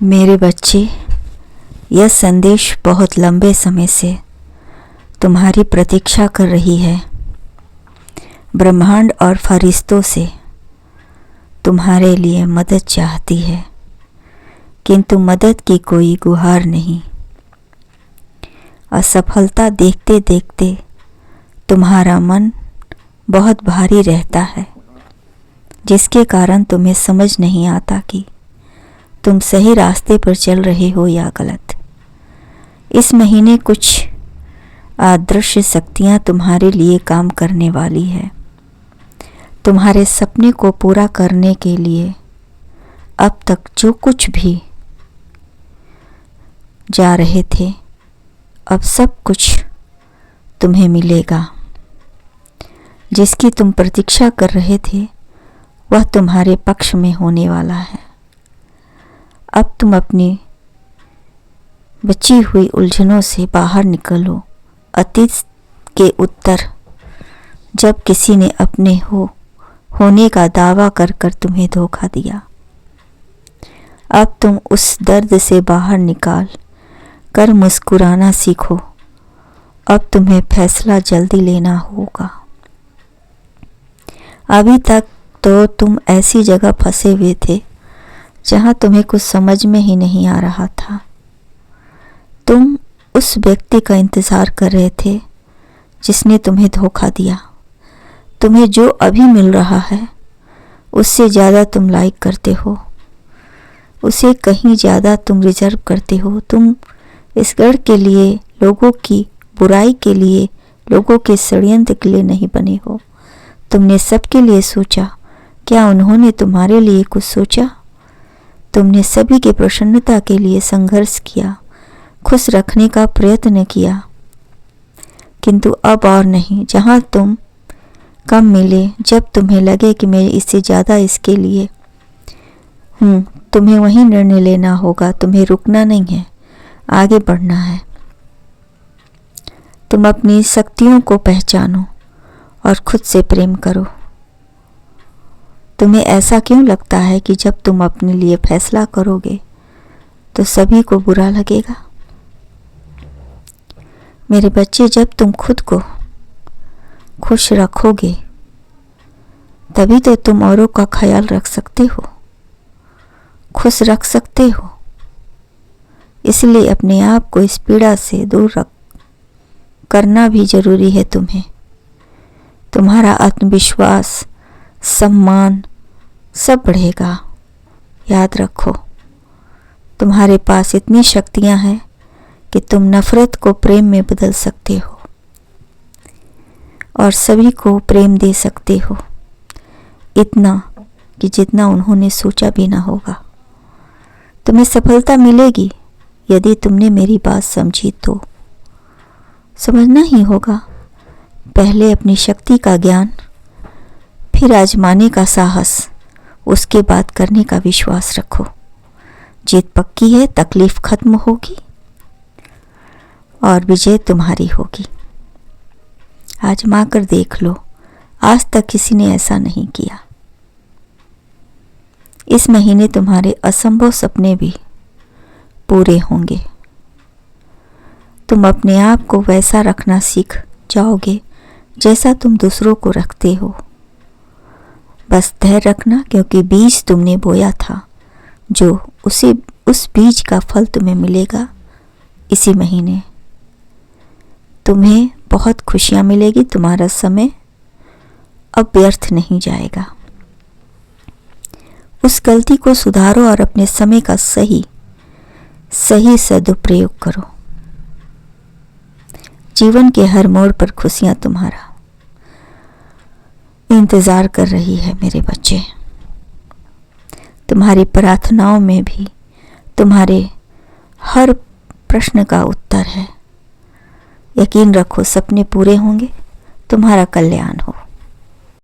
मेरे बच्चे, यह संदेश बहुत लंबे समय से तुम्हारी प्रतीक्षा कर रही है। ब्रह्मांड और फरिश्तों से तुम्हारे लिए मदद चाहती है, किंतु मदद की कोई गुहार नहीं। असफलता देखते देखते तुम्हारा मन बहुत भारी रहता है, जिसके कारण तुम्हें समझ नहीं आता कि तुम सही रास्ते पर चल रहे हो या गलत। इस महीने कुछ अदृश्य शक्तियाँ तुम्हारे लिए काम करने वाली है। तुम्हारे सपने को पूरा करने के लिए अब तक जो कुछ भी जा रहे थे, अब सब कुछ तुम्हें मिलेगा। जिसकी तुम प्रतीक्षा कर रहे थे वह तुम्हारे पक्ष में होने वाला है। अब तुम अपनी बची हुई उलझनों से बाहर निकलो। अतीत के उत्तर, जब किसी ने अपने होने का दावा कर कर तुम्हें धोखा दिया, अब तुम उस दर्द से बाहर निकाल कर मुस्कुराना सीखो। अब तुम्हें फैसला जल्दी लेना होगा। अभी तक तो तुम ऐसी जगह फंसे हुए थे जहां तुम्हें कुछ समझ में ही नहीं आ रहा था। तुम उस व्यक्ति का इंतज़ार कर रहे थे जिसने तुम्हें धोखा दिया। तुम्हें जो अभी मिल रहा है उससे ज़्यादा तुम लाइक करते हो, उसे कहीं ज़्यादा तुम रिजर्व करते हो। तुम इस गढ़ के लिए, लोगों की बुराई के लिए, लोगों के षड्यंत्र के लिए नहीं बने हो। तुमने सबके लिए सोचा, क्या उन्होंने तुम्हारे लिए कुछ सोचा? तुमने सभी की प्रसन्नता के लिए संघर्ष किया, खुश रखने का प्रयत्न किया, किंतु अब और नहीं। जहाँ तुम कम मिले, जब तुम्हें लगे कि मैं इससे ज़्यादा इसके लिए हूँ, तुम्हें वही निर्णय लेना होगा। तुम्हें रुकना नहीं है, आगे बढ़ना है। तुम अपनी शक्तियों को पहचानो और खुद से प्रेम करो। तुम्हें ऐसा क्यों लगता है कि जब तुम अपने लिए फैसला करोगे तो सभी को बुरा लगेगा? मेरे बच्चे, जब तुम खुद को खुश रखोगे तभी तो तुम औरों का ख्याल रख सकते हो, खुश रख सकते हो। इसलिए अपने आप को इस पीड़ा से दूर करना भी जरूरी है। तुम्हारा आत्मविश्वास, सम्मान सब बढ़ेगा। याद रखो, तुम्हारे पास इतनी शक्तियां हैं कि तुम नफरत को प्रेम में बदल सकते हो और सभी को प्रेम दे सकते हो, इतना कि जितना उन्होंने सोचा भी ना होगा। तुम्हें सफलता मिलेगी यदि तुमने मेरी बात समझी तो। समझना ही होगा। पहले अपनी शक्ति का ज्ञान, फिर आजमाने का साहस, उसके बाद करने का विश्वास रखो। जीत पक्की है, तकलीफ खत्म होगी और विजय तुम्हारी होगी। आजमा कर देख लो, आज तक किसी ने ऐसा नहीं किया। इस महीने तुम्हारे असंभव सपने भी पूरे होंगे। तुम अपने आप को वैसा रखना सीख जाओगे जैसा तुम दूसरों को रखते हो। बस धैर्य रखना, क्योंकि बीज तुमने बोया था, जो उस बीज का फल तुम्हें मिलेगा इसी महीने। तुम्हें बहुत खुशियां मिलेगी। तुम्हारा समय अब व्यर्थ नहीं जाएगा। उस गलती को सुधारो और अपने समय का सही सदुपयोग करो। जीवन के हर मोड़ पर खुशियां तुम्हारा इंतजार कर रही है। मेरे बच्चे, तुम्हारी प्रार्थनाओं में भी तुम्हारे हर प्रश्न का उत्तर है। यकीन रखो, सपने पूरे होंगे, तुम्हारा कल्याण हो।